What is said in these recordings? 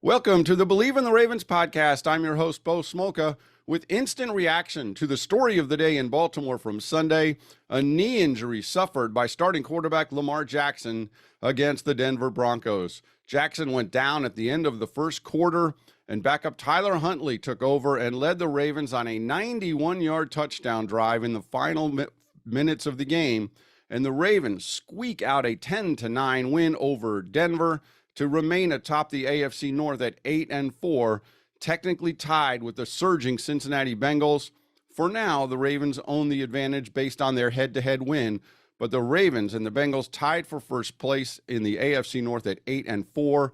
Welcome to the Believe in the Ravens podcast. I'm your host, Bo Smolka, with instant reaction to the story of the day in Baltimore from Sunday, a knee injury suffered by starting quarterback Lamar Jackson against the Denver Broncos. Jackson went down at the end of the first quarter, and backup Tyler Huntley took over and led the Ravens on a 91-yard touchdown drive in the final minutes of the game, and the Ravens squeak out a 10-9 win over Denver to remain atop the AFC North at 8-4, technically tied with the surging Cincinnati Bengals. For now, the Ravens own the advantage based on their head-to-head win, but the Ravens and the Bengals tied for first place in the AFC North at 8-4.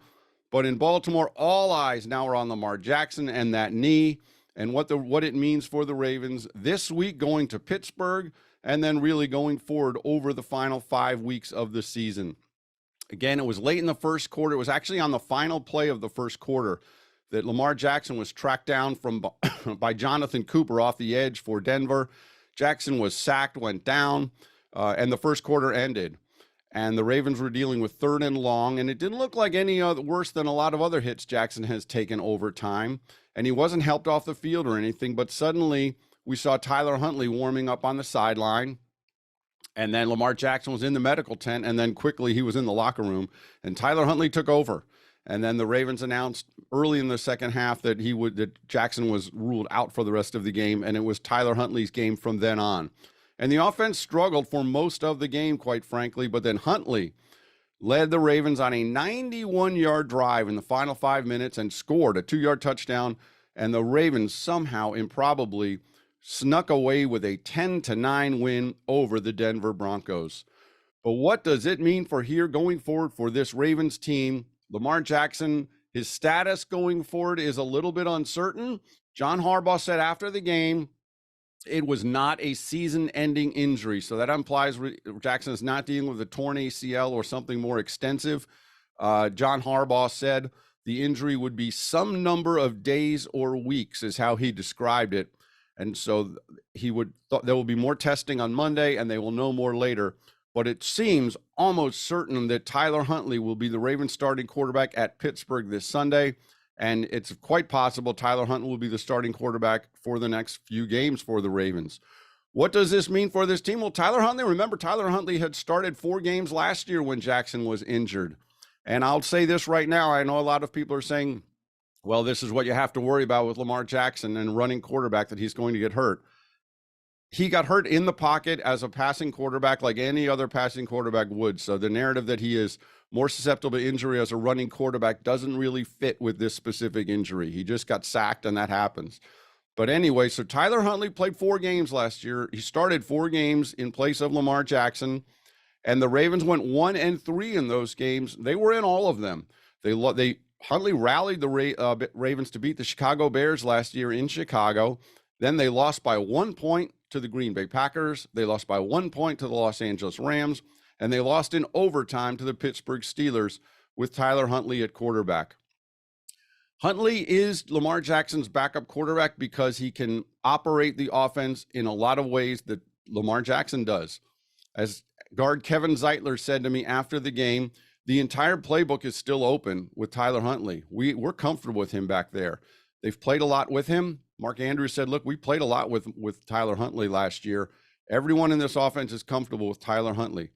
But in Baltimore, all eyes now are on Lamar Jackson and that knee and what it means for the Ravens this week going to Pittsburgh and then really going forward over the final 5 weeks of the season. Again, it was late in the first quarter. It was actually on the final play of the first quarter that Lamar Jackson was tracked down by Jonathan Cooper off the edge for Denver. Jackson was sacked, went down, and the first quarter ended. And the Ravens were dealing with 3rd and long, and it didn't look like any worse than a lot of other hits Jackson has taken over time. And he wasn't helped off the field or anything, but suddenly we saw Tyler Huntley warming up on the sideline. And then Lamar Jackson was in the medical tent, and then quickly he was in the locker room, and Tyler Huntley took over. And then the Ravens announced early in the second half that Jackson was ruled out for the rest of the game, and it was Tyler Huntley's game from then on. And the offense struggled for most of the game, quite frankly, but then Huntley led the Ravens on a 91-yard drive in the final 5 minutes and scored a 2-yard touchdown, and the Ravens somehow, improbably, snuck away with a 10-9 win over the Denver Broncos. But what does it mean for here going forward for this Ravens team? Lamar Jackson, his status going forward is a little bit uncertain. John Harbaugh said after the game, it was not a season-ending injury. So that implies Jackson is not dealing with a torn ACL or something more extensive. John Harbaugh said the injury would be some number of days or weeks is how he described it. And so there will be more testing on Monday, and they will know more later. But it seems almost certain that Tyler Huntley will be the Ravens starting quarterback at Pittsburgh this Sunday. And it's quite possible Tyler Huntley will be the starting quarterback for the next few games for the Ravens. What does this mean for this team? Well, Tyler Huntley had started 4 games last year when Jackson was injured. And I'll say this right now. I know a lot of people are saying, well, this is what you have to worry about with Lamar Jackson and running quarterback, that he's going to get hurt. He got hurt in the pocket as a passing quarterback like any other passing quarterback would. So the narrative that he is more susceptible to injury as a running quarterback doesn't really fit with this specific injury. He just got sacked, and that happens. But anyway, so Tyler Huntley played 4 games last year. He started 4 games in place of Lamar Jackson, and the Ravens went 1-3 in those games. They were in all of them. Huntley rallied the Ravens to beat the Chicago Bears last year in Chicago. Then they lost by 1 point to the Green Bay Packers. They lost by 1 point to the Los Angeles Rams. And they lost in overtime to the Pittsburgh Steelers with Tyler Huntley at quarterback. Huntley is Lamar Jackson's backup quarterback because he can operate the offense in a lot of ways that Lamar Jackson does. As guard Kevin Zeitler said to me after the game, the entire playbook is still open with Tyler Huntley. We're comfortable with him back there. They've played a lot with him. Mark Andrews said, look, we played a lot with Tyler Huntley last year. Everyone in this offense is comfortable with Tyler Huntley.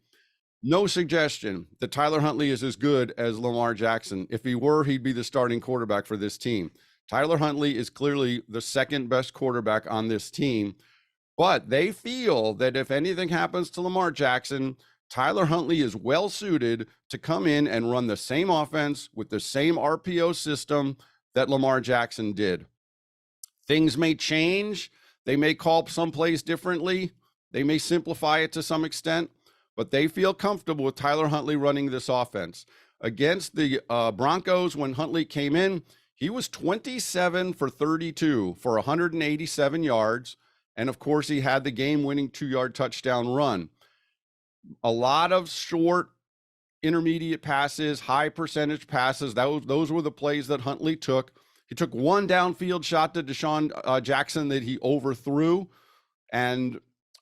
No suggestion that Tyler Huntley is as good as Lamar Jackson. If he were, he'd be the starting quarterback for this team. Tyler Huntley is clearly the second best quarterback on this team, but they feel that if anything happens to Lamar Jackson, Tyler Huntley is well suited to come in and run the same offense with the same RPO system that Lamar Jackson did. Things may change. They may call some plays differently. They may simplify it to some extent, but they feel comfortable with Tyler Huntley running this offense. Against the Broncos, when Huntley came in, he was 27 for 32 for 187 yards. And of course, he had the game-winning 2-yard touchdown run. A lot of short, intermediate passes, high percentage passes. Those were the plays that Huntley took. He took one downfield shot to Deshaun Jackson that he overthrew, and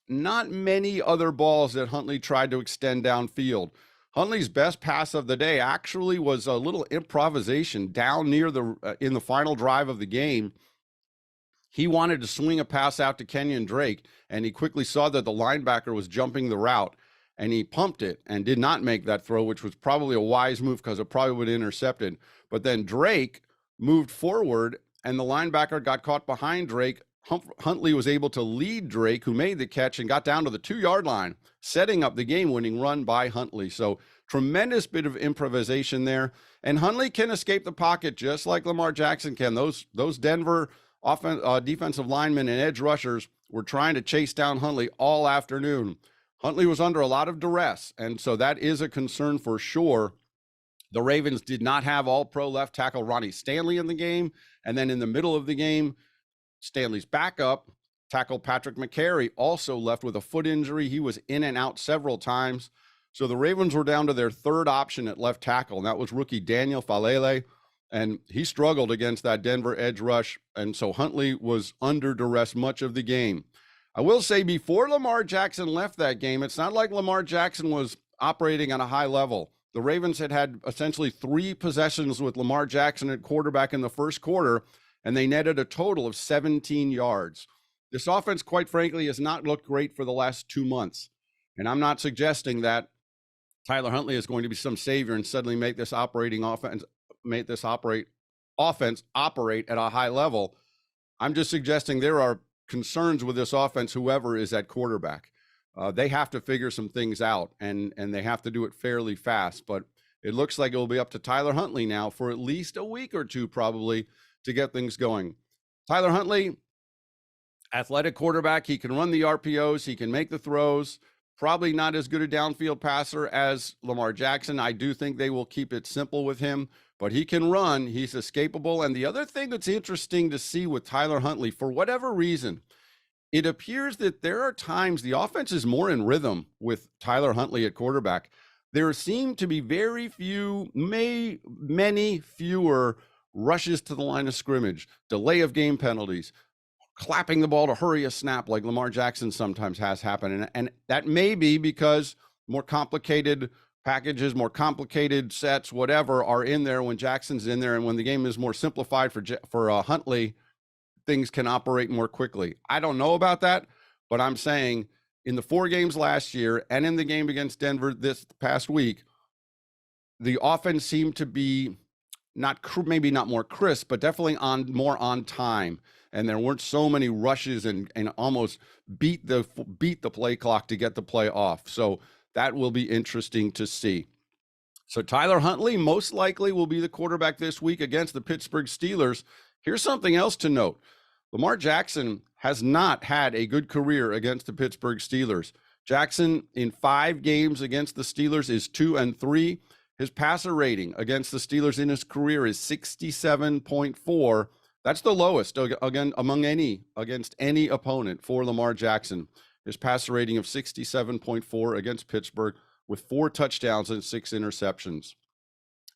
not many other balls that Huntley tried to extend downfield. Huntley's best pass of the day actually was a little improvisation down near in the final drive of the game. He wanted to swing a pass out to Kenyon Drake, and he quickly saw that the linebacker was jumping the route, and he pumped it and did not make that throw, which was probably a wise move because it probably would have intercepted. But then Drake moved forward, and the linebacker got caught behind Drake. Huntley was able to lead Drake, who made the catch and got down to the 2-yard line, setting up the game-winning run by Huntley. So tremendous bit of improvisation there. And Huntley can escape the pocket just like Lamar Jackson can. Those Denver defensive linemen and edge rushers were trying to chase down Huntley all afternoon. Huntley was under a lot of duress, and so that is a concern for sure. The Ravens did not have all-pro left tackle Ronnie Stanley in the game, and then in the middle of the game, Stanley's backup, tackle Patrick McCary, also left with a foot injury. He was in and out several times. So the Ravens were down to their third option at left tackle, and that was rookie Daniel Falele, and he struggled against that Denver edge rush, and so Huntley was under duress much of the game. I will say, before Lamar Jackson left that game, it's not like Lamar Jackson was operating on a high level. The Ravens had essentially 3 possessions with Lamar Jackson at quarterback in the first quarter, and they netted a total of 17 yards. This offense, quite frankly, has not looked great for the last 2 months. And I'm not suggesting that Tyler Huntley is going to be some savior and suddenly make this offense operate at a high level. I'm just suggesting there are concerns with this offense, whoever is at quarterback. They have to figure some things out, and they have to do it fairly fast. But it looks like it will be up to Tyler Huntley now for at least a week or two, probably, to get things going. Tyler Huntley, athletic quarterback. He can run the RPOs. He can make the throws. Probably not as good a downfield passer as Lamar Jackson. I do think they will keep it simple with him, but he can run. He's escapable. And the other thing that's interesting to see with Tyler Huntley, for whatever reason, it appears that there are times the offense is more in rhythm with Tyler Huntley at quarterback. There seem to be many fewer rushes to the line of scrimmage, delay of game penalties, clapping the ball to hurry a snap like Lamar Jackson sometimes has happen. And that may be because more complicated packages, more complicated sets, whatever, are in there when Jackson's in there. And when the game is more simplified for Huntley, things can operate more quickly. I don't know about that, but I'm saying in the 4 games last year and in the game against Denver this past week, the offense seemed to be maybe not more crisp, but definitely more on time. And there weren't so many rushes and almost beat the play clock to get the play off. So that will be interesting to see. So Tyler Huntley most likely will be the quarterback this week against the Pittsburgh Steelers. Here's something else to note. Lamar Jackson has not had a good career against the Pittsburgh Steelers. Jackson in 5 games against the Steelers is 2-3. His passer rating against the Steelers in his career is 67.4. That's the lowest again against any opponent for Lamar Jackson. His passer rating of 67.4 against Pittsburgh with 4 touchdowns and 6 interceptions.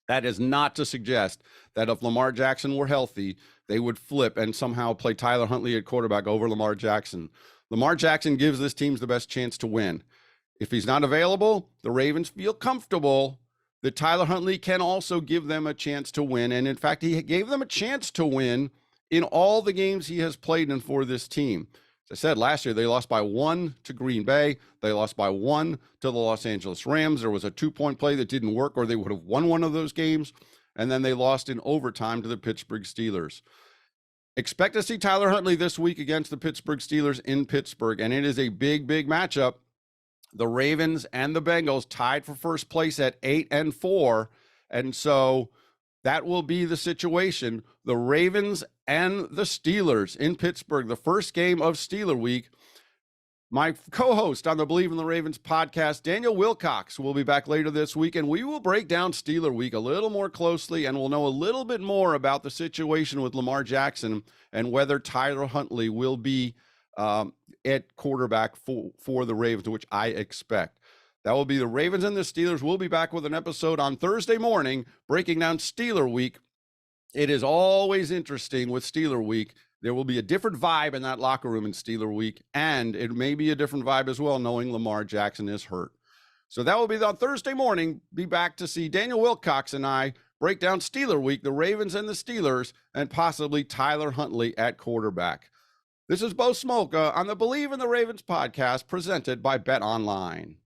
That is not to suggest that if Lamar Jackson were healthy, they would flip and somehow play Tyler Huntley at quarterback over Lamar Jackson. Lamar Jackson gives this team the best chance to win. If he's not available, the Ravens feel comfortable that Tyler Huntley can also give them a chance to win. And in fact, he gave them a chance to win in all the games he has played in for this team. As I said, last year, they lost by 1 to Green Bay. They lost by 1 to the Los Angeles Rams. There was a 2-point play that didn't work, or they would have won one of those games. And then they lost in overtime to the Pittsburgh Steelers. Expect to see Tyler Huntley this week against the Pittsburgh Steelers in Pittsburgh. And it is a big, big matchup. The Ravens and the Bengals tied for first place at 8-4. And so that will be the situation. The Ravens and the Steelers in Pittsburgh, the first game of Steeler Week. My co-host on the Believe in the Ravens podcast, Daniel Wilcox, will be back later this week, and we will break down Steeler Week a little more closely, and we'll know a little bit more about the situation with Lamar Jackson and whether Tyler Huntley will be at quarterback for the Ravens, which I expect. That will be the Ravens and the Steelers. We'll be back with an episode on Thursday morning, breaking down Steeler Week. It is always interesting with Steeler Week. There will be a different vibe in that locker room in Steeler Week, and it may be a different vibe as well, knowing Lamar Jackson is hurt. So that will be on Thursday morning. Be back to see Daniel Wilcox and I break down Steeler Week, the Ravens and the Steelers, and possibly Tyler Huntley at quarterback. This is Bo Smolka on the Believe in the Ravens podcast presented by Bet Online.